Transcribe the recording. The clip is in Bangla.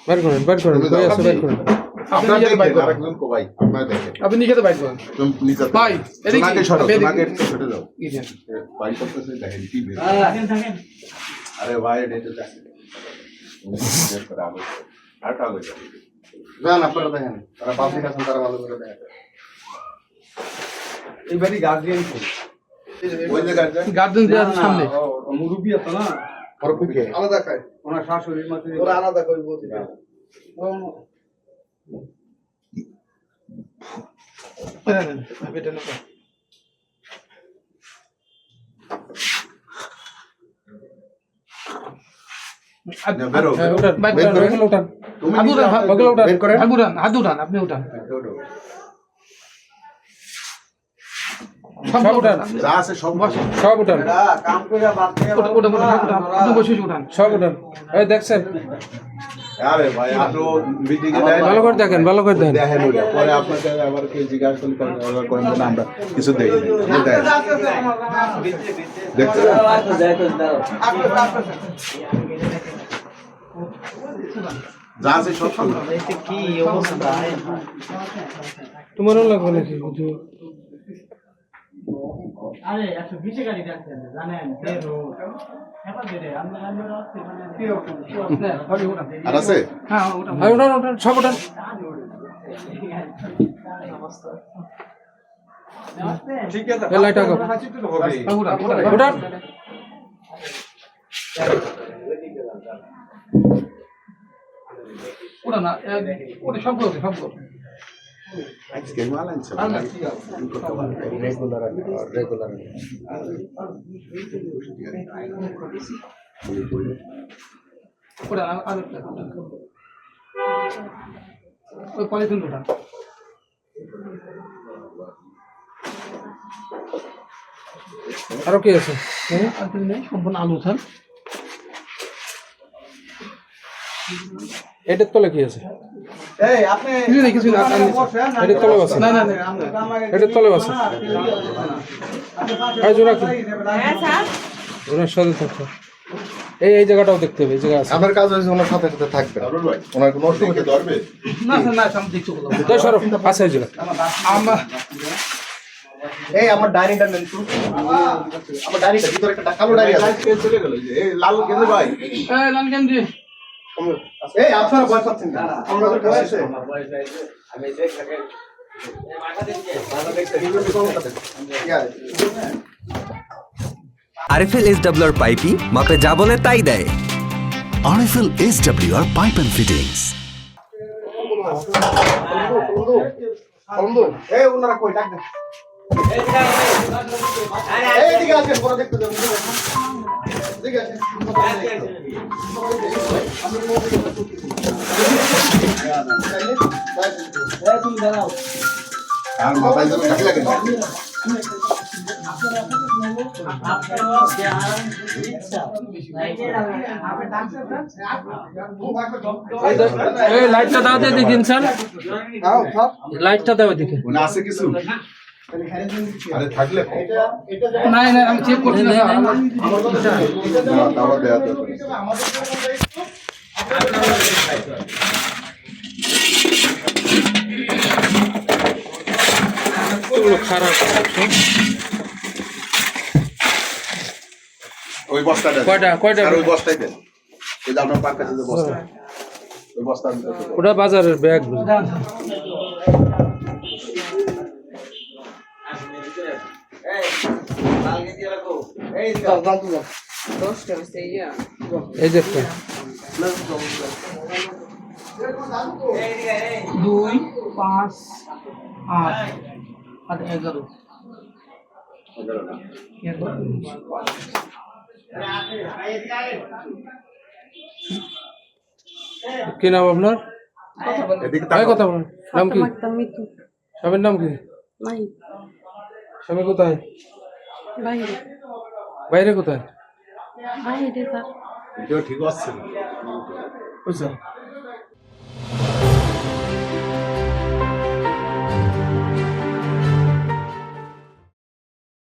বের করেন কই আছে বের করেন আপনি নিজে বাইক করেন আরেকজন কো ভাই আপনারা দেখেন আপনি নিজে বাইক করেন তুমি নিচে ভাই তোমাকে সরো এদিকে তোমাকে একটু ছেড়ে দাও এদিকে বাইক করতেছে দেখেন কি বের থাকেন আরে ভাই এটা দেখেন বের করে আলো আর আলো যান আপনারা দেখেন তারা পাবলিক আছেন তারা ভালো করে দেখেন এই বাড়ি গার্জিয়ান কো ওই যে গার্জেন গার্ডেন দেওয়ার সামনে মুরব্বি আছে না পরপুকে আলাদা খায় ওনার শাশুড়ির মাঝে ওরা আলাদা করে বলতে বেটা না বেরো বাইক বের করে করেন উঠান তুমি আবু নিজে উঠান বগল উঠান বের করেন আবু উঠান হাত উঠান আপনি উঠান সব উঠান যা আছে সব সব উঠান কাম করে বাদ দিয়ে উঠান আপনি বসে উঠান সব উঠান এই দেখছেন আরে ভাই আপনি মিটিং এ দেন ভালো করে দেখেন দেখেন ওটা পরে আপনাকে আবার কে জিজ্ঞাসা করেন না আমরা কিছু দেই না দেন দেখতে যা আছে সব কি অবস্থা তোমারও লাগবে নাকি বুঝো আরে 120 গাড়ি রাখছেন জানেন হেপা দে আমরা রাখছি মানে আর আছে হ্যাঁ উঠান আর উঠান সব উঠান ঠিক আছে এই লাইট আগাও উঠান উঠান না ওটা সব করছে আজকে মাল আনছে রেগুলার উঠান আর ওই পলিথিন উঠান আরো কি আছে আর কিছু নেই সম্পূর্ণ আলু উঠান এটার তলে কি আছে এই আপনি কিছু না এটার তলে আছে না এটার তলে আছে এই জোড়া কি ওনার সাথে থাকো এই জায়গাটাও দেখতে হবে এই জায়গা আছে আমার কাজ হয়েছে ওনার সাথে সাথে থাকবে ওনার কোনো অসুবিধা ধরবে না আমি দেখছি দশ সরো আছে এই জায়গা আমার এই আমার ডায়েরিটা নেন তো আমার ডায়েরিটা ভিতরে একটা কালো ডায়েরি আছে চলে গেল এই লাল গেন্দে ভাই এই লাল কেন্দ্রে এই আপনারা ভয় পাচ্ছেন না আমরা তো ভয় আছে আমি দেখ দেখেন আরএফএল SWR পাইপি মাপে যা বলে তাই দেয়। RFL SWR Pipe and Fittings. এই ওনারা কই ডাক দেন এই দিকে আসেন পরে দেখতে যাবেন দিকে আসেন তুমি দাঁড়াও আর মোবাইল তো কাটলা কেন এই লাইটটা দাও তো দেখি ইনসান লাইটটা দাও দেখি ওনা আছে কিছু আরে থাকলে না আমি চেক করছি না দাওয়া দেয়া তো এগুলো খারাপ ওই বস্তাটা কয়টা আর ওই বস্তাই দেন এই যে আপনার পার কাছে যে বস্তা ওই বস্তার ভিতরে ওটা বাজারের ব্যাগ এই যে একটা 2 5 8 আর 11 কি নাম আপনার এদিকে ভাই কথা বলুন নাম কি মিতু স্বামীর নাম কি নাই স্বামী কোথায় বাইরে বাইরে কোথায় বাইরে স্যার ভিডিও ঠিক আছে বুঝছেন